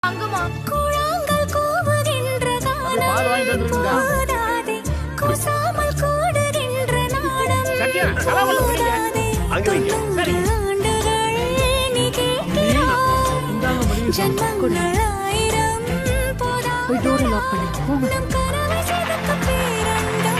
அங்கம்மா. கூழாங்கல் கூவுகின்ற காலம் போதாதே, கூசாமல் கூடுகின்ற நாடம் போதாதே. ஆண்டுகள் நீ கேட்கிறாய், ஜன்மங்கள் ஆயிரம் போதாதே. நம் கனவை செதுக்க பேரண்டம்